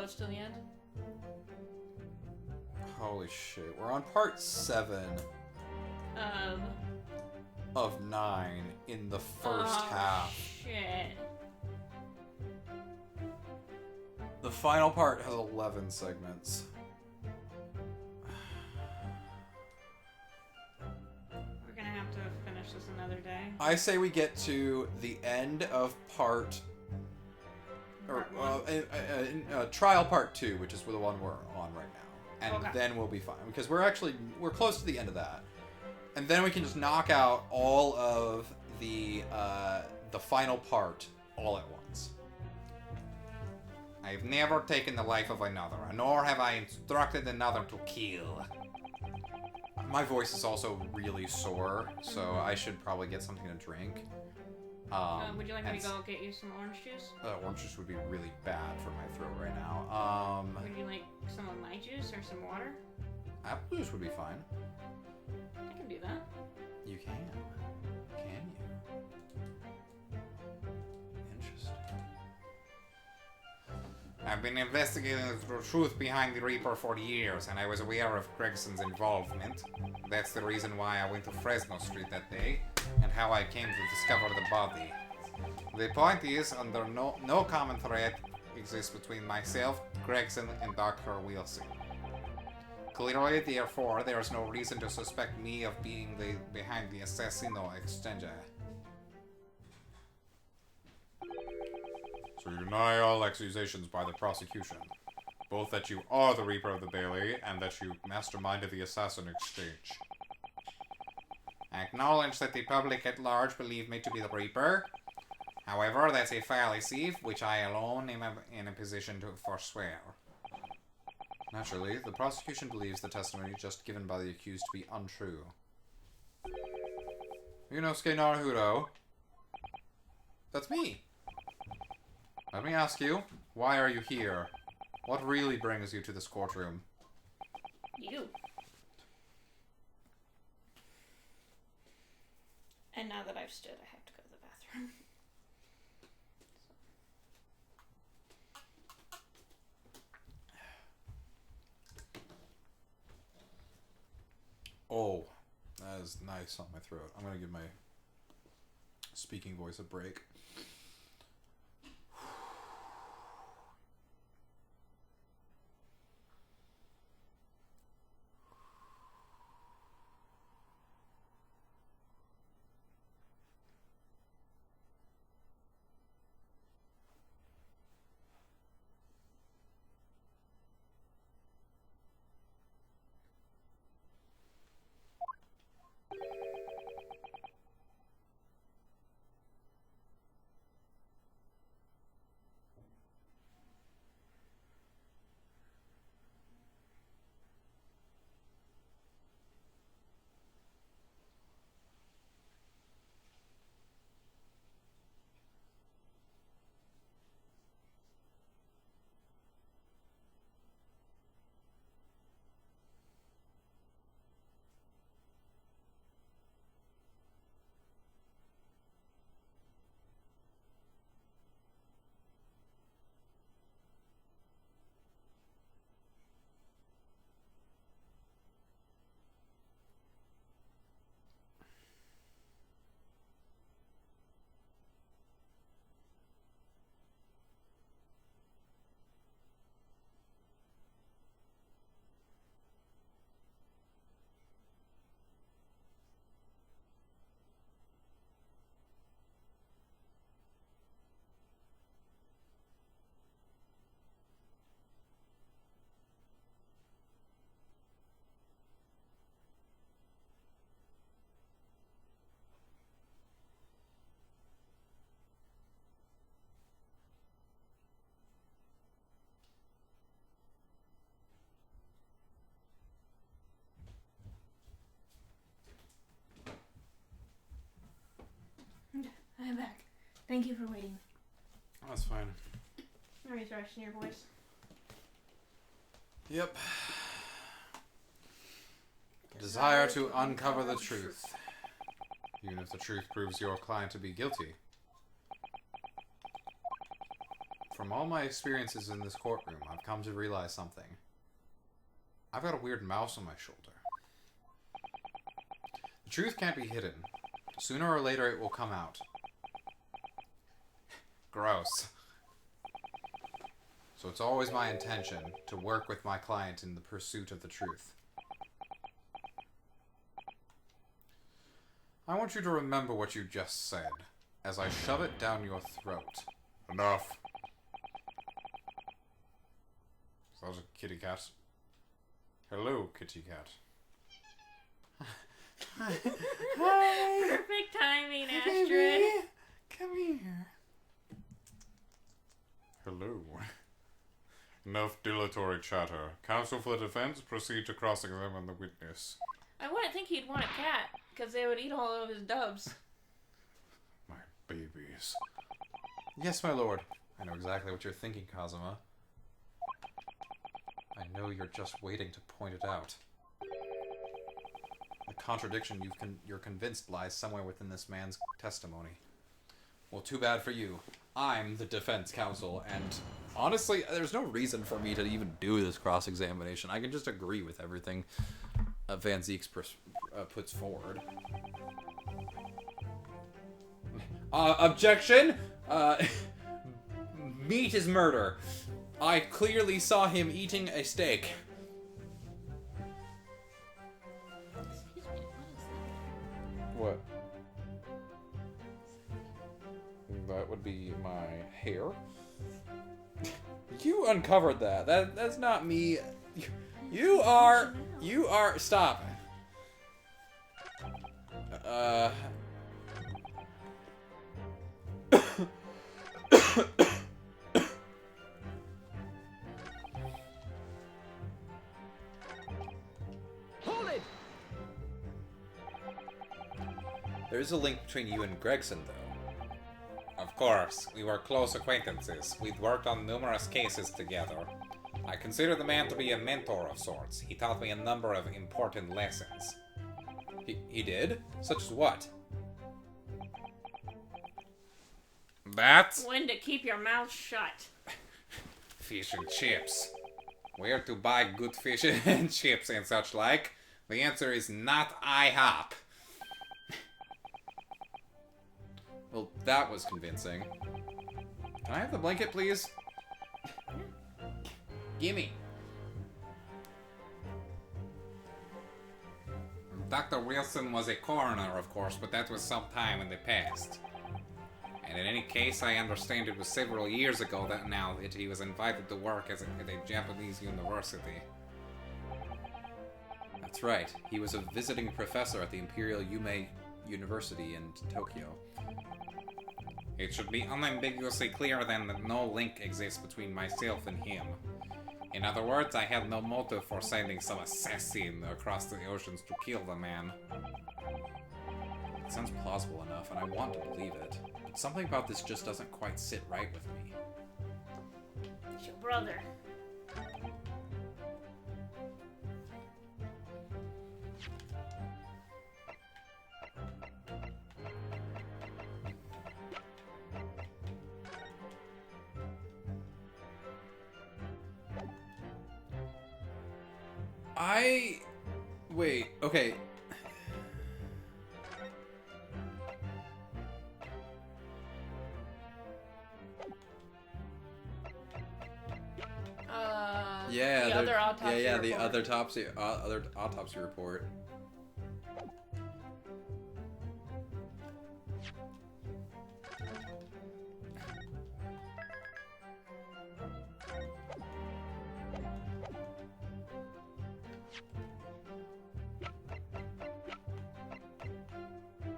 close to the end? Holy shit. We're on part 7 of 9 in the first half. Shit. The final part has 11 segments. We're gonna have to finish this another day. I say we get to the end of part... trial part 2, which is the one we're on right now. And then we'll be fine. Because we're close to the end of that. And then we can just knock out all of the final part all at once. I've never taken the life of another, nor have I instructed another to kill. My voice is also really sore, so I should probably get something to drink. Would you like me to go get you some orange juice? Orange juice would be really bad for my throat right now. Would you like some of my juice or some water? Apple juice would be fine. I can do that. You can. Can you? Interesting. I've been investigating the truth behind the Reaper for years, and I was aware of Gregson's involvement. That's the reason why I went to Fresno Street that day, and how I came to discover the body. The point is, under no common threat exists between myself, Gregson, and Dr. Wilson. Clearly, therefore, there is no reason to suspect me of being behind the Assassino exchange. So you deny all accusations by the prosecution, both that you are the Reaper of the Bailey and that you masterminded the assassin exchange. I acknowledge that the public at large believe me to be the Reaper. However, that's a fallacy which I alone am in a position to forswear. Naturally, the prosecution believes the testimony just given by the accused to be untrue. Yunosuke Naruto. That's me. Let me ask you, why are you here? What really brings you to this courtroom? You. And now that I've stood, I have to go to the bathroom. Oh, that is nice on my throat. I'm gonna give my speaking voice a break. I'm back. Thank you for waiting. That's fine. Are you thrashing your voice? Yep. Desire to uncover the truth. Even if the truth proves your client to be guilty. From all my experiences in this courtroom, I've come to realize something. I've got a weird mouse on my shoulder. The truth can't be hidden. Sooner or later it will come out. Gross. So it's always my intention to work with my client in the pursuit of the truth. I want you to remember what you just said, as I shove it down your throat. Enough. So that was a kitty cat. Hello, kitty cat. Hi. Perfect timing, Hey, Astrid. baby. Come here. Hello. Enough dilatory chatter. Counsel for the defense, proceed to cross-examine the witness. I wouldn't think he'd want a cat, because they would eat all of his dubs. My babies. Yes, my lord. I know exactly what you're thinking, Kazuma. I know you're just waiting to point it out. The contradiction you're convinced lies somewhere within this man's testimony. Well, too bad for you. I'm the defense counsel, and honestly, there's no reason for me to even do this cross-examination. I can just agree with everything Van Zeeks puts forward. Objection! Meat is murder. I clearly saw him eating a steak. Excuse me, What? what is That would be my hair. You uncovered that. That's not me. You are. Stop. Hold it! There is a link between you and Gregson, though. Of course, we were close acquaintances. We'd worked on numerous cases together. I consider the man to be a mentor of sorts. He taught me a number of important lessons. He did? Such as what? That? when to keep your mouth shut. Fish and chips. Where to buy good fish and chips and such like? The answer is not IHOP. Well, that was convincing. Can I have the blanket, please? Gimme. Dr. Wilson was a coroner, of course, but that was some time in the past. And in any case, I understand it was several years ago that he was invited to work at a Japanese university. That's right. He was a visiting professor at the Imperial Yume University in Tokyo. It should be unambiguously clear then that no link exists between myself and him. In other words, I had no motive for sending some assassin across the oceans to kill the man. It sounds plausible enough, and I want to believe it. But something about this just doesn't quite sit right with me. It's your brother. Wait, okay. The other autopsy report. the other autopsy report.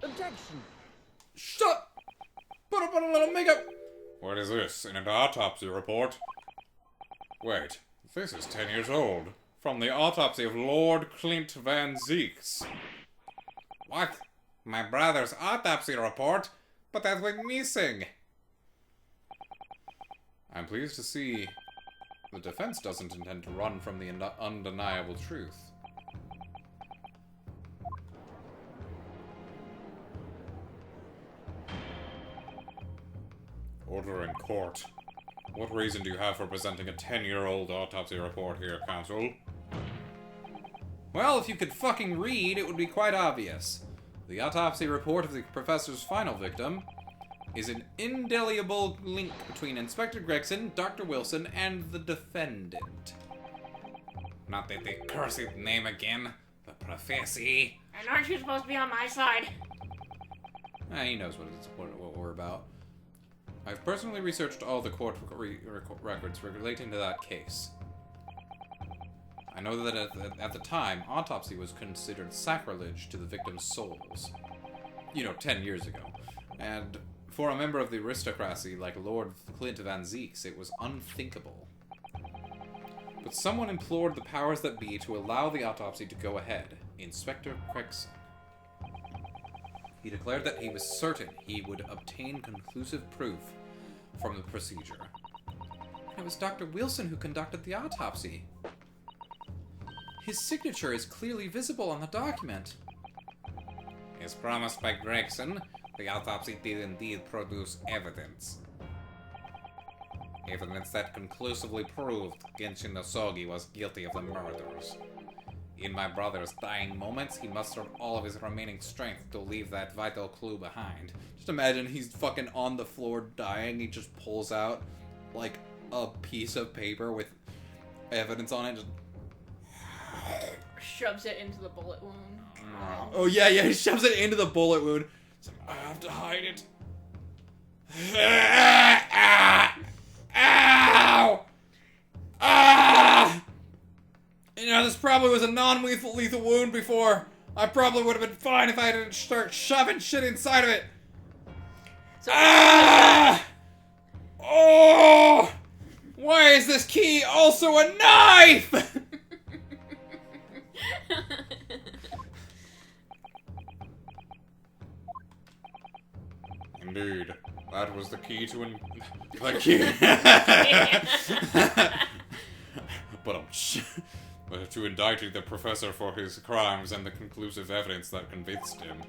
Objection! Shut! Put up a little makeup! What is this? An autopsy report? Wait, this is 10 years old. From the autopsy of Lord Clint Van Zeeks. What? My brother's autopsy report? But that went missing! I'm pleased to see the defense doesn't intend to run from the undeniable truth. Order in court. What reason do you have for presenting a 10-year-old autopsy report here, Counsel? Well, if you could fucking read, it would be quite obvious. The autopsy report of the professor's final victim is an indelible link between Inspector Gregson, Dr. Wilson, and the defendant. Not that the cursed name again, the Professor. And aren't you supposed to be on my side? He knows what we're about. I've personally researched all the court records relating to that case. I know that at the time, autopsy was considered sacrilege to the victims' souls. 10 years ago. And for a member of the aristocracy like Lord Clint Van Zeeks, it was unthinkable. But someone implored the powers that be to allow the autopsy to go ahead. Inspector Gregson. He declared that he was certain he would obtain conclusive proof from the procedure. And it was Dr. Wilson who conducted the autopsy. His signature is clearly visible on the document. As promised by Gregson, the autopsy did indeed produce evidence. Evidence that conclusively proved Genshin Nosogi was guilty of the murders. In my brother's dying moments, he mustered all of his remaining strength to leave that vital clue behind. Just imagine he's fucking on the floor dying, he just pulls out, like, a piece of paper with evidence on it, just shoves it into the bullet wound. Oh yeah, he shoves it into the bullet wound. So I have to hide it. Ow! Ah! This probably was a non-lethal wound before. I probably would have been fine if I didn't start shoving shit inside of it. So Oh! Why is this key also a knife? Indeed, that was the key to the key. But to indict the professor for his crimes and the conclusive evidence that convinced him.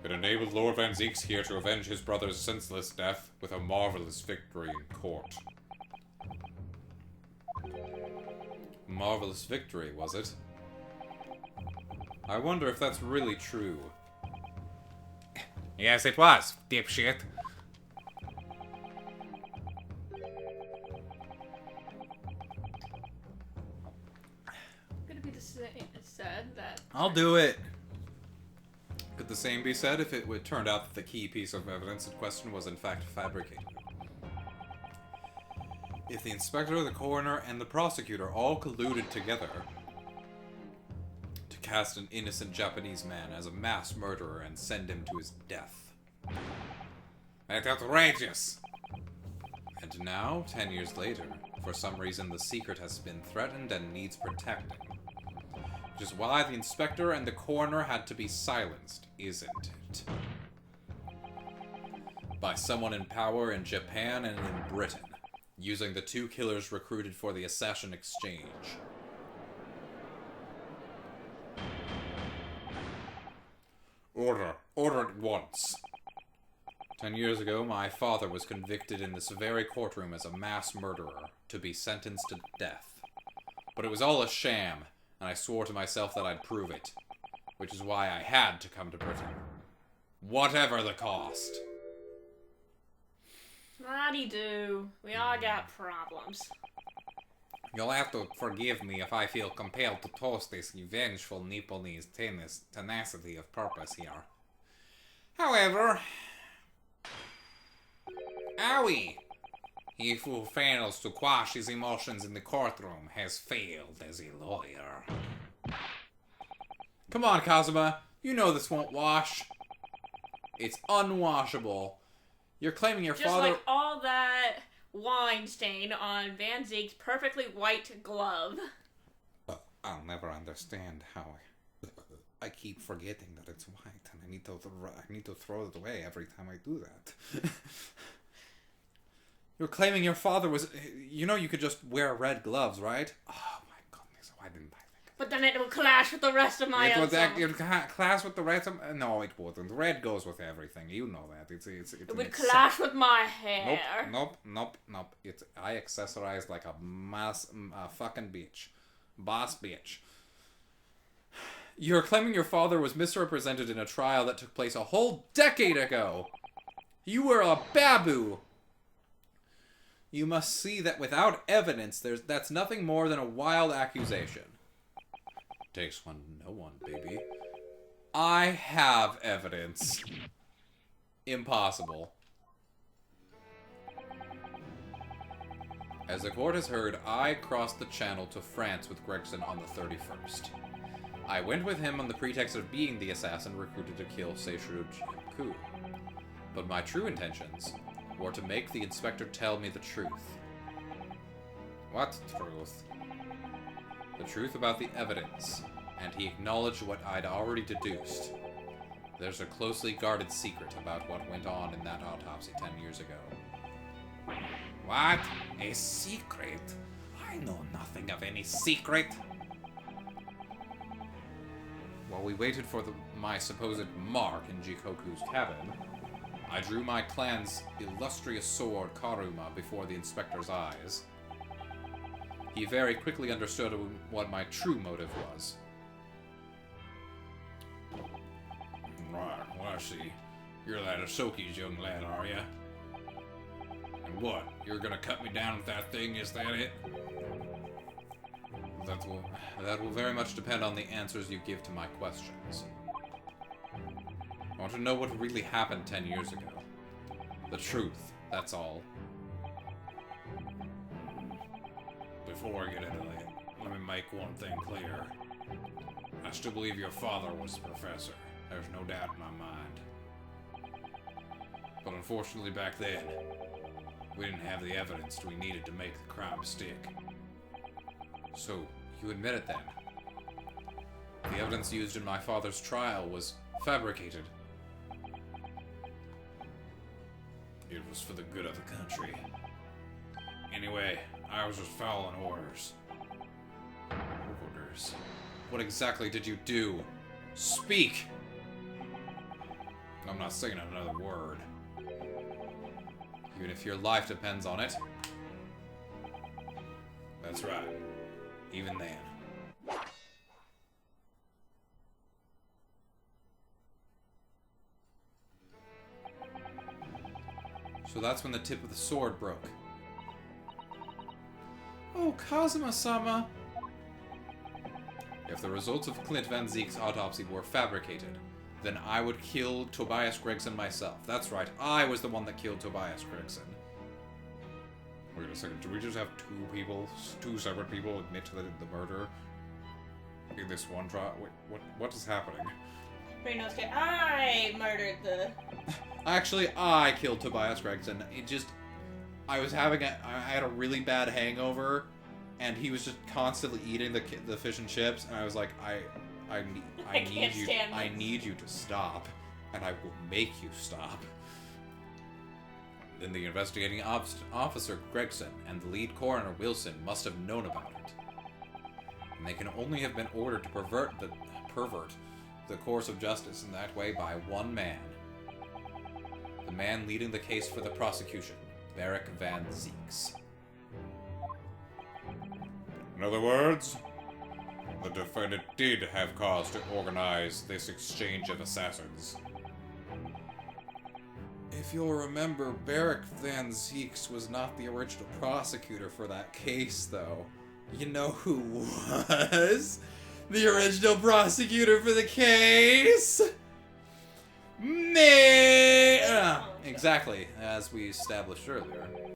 It enabled Lord Van Zeeks here to avenge his brother's senseless death with a marvelous victory in court. Marvelous victory, was it? I wonder if that's really true. Yes, it was, dipshit. Could it be said that... I'll do it. Could the same be said if it turned out that the key piece of evidence in question was in fact fabricated? If the inspector, the coroner, and the prosecutor all colluded together to cast an innocent Japanese man as a mass murderer and send him to his death. That's outrageous! And now, 10 years later, for some reason the secret has been threatened and needs protecting. Which is why the inspector and the coroner had to be silenced, isn't it? By someone in power in Japan and in Britain, using the two killers recruited for the assassin exchange. Order. Order at once. 10 years ago, my father was convicted in this very courtroom as a mass murderer, to be sentenced to death. But it was all a sham, and I swore to myself that I'd prove it. Which is why I had to come to Britain. Whatever the cost. Lottie-doo. We all got problems. You'll have to forgive me if I feel compelled to toast this vengeful Nipponese tenacity of purpose here. However... Owie! He who fails to quash his emotions in the courtroom has failed as a lawyer. Come on, Kazuma. You know this won't wash. It's unwashable. You're claiming your father... Just like all that wine stain on Van Zeek's perfectly white glove. I'll never understand how I keep forgetting that it's white, and I need to throw it away every time I do that. You're claiming your father was... You know you could just wear red gloves, right? Oh my goodness, why didn't I think of But then it will clash with the rest of my It would ensemble. clash with the rest of... No, it wouldn't. Red goes with everything. You know that. It would clash with my hair. Nope. I accessorize like a fucking bitch. Boss bitch. You're claiming your father was misrepresented in a trial that took place a whole decade ago. You were a babu. You must see that without evidence, that's nothing more than a wild accusation. Takes one to know one, baby. I have evidence. Impossible. As the court has heard, I crossed the channel to France with Gregson on the 31st. I went with him on the pretext of being the assassin recruited to kill Shikuquaza. But my true intentions were to make the inspector tell me the truth. What truth? The truth about the evidence, and he acknowledged what I'd already deduced. There's a closely guarded secret about what went on in that autopsy 10 years ago. What? A secret? I know nothing of any secret. While we waited for my supposed mark in Jikoku's cabin, I drew my clan's illustrious sword, Karuma, before the inspector's eyes. He very quickly understood what my true motive was. Right, well, I see. You're that Asoki's young lad, are ya? And what? You're gonna cut me down with that thing, is that it? That will very much depend on the answers you give to my questions. I want to know what really happened 10 years ago. The truth, that's all. Before I get into that, let me make one thing clear. I still believe your father was the professor. There's no doubt in my mind. But unfortunately back then, we didn't have the evidence we needed to make the crime stick. So, you admit it then. The evidence used in my father's trial was fabricated. It was for the good of the country. Anyway, I was just following orders. Orders? What exactly did you do? Speak! I'm not saying another word. Even if your life depends on it. That's right. Even then. So that's when the tip of the sword broke. Oh, Kazuma-sama! If the results of Clint Van Zeek's autopsy were fabricated, then I would kill Tobias Gregson myself. That's right, I was the one that killed Tobias Gregson. Wait a second, do we just have two separate people admit to the murder in this one trial? Wait, what is happening? I murdered the... Actually, I killed Tobias Gregson. I had a really bad hangover, and he was just constantly eating the fish and chips, and I was like, I need you to stop, and I will make you stop. Then the investigating officer, Gregson, and the lead coroner, Wilson, must have known about it. And they can only have been ordered to pervert the course of justice in that way by one man. The man leading the case for the prosecution, Barrick Van Zeeks. In other words, the defendant did have cause to organize this exchange of assassins. If you'll remember, Barrick Van Zeeks was not the original prosecutor for that case, though. You know who was the original prosecutor for the case? Me! Exactly, as we established earlier.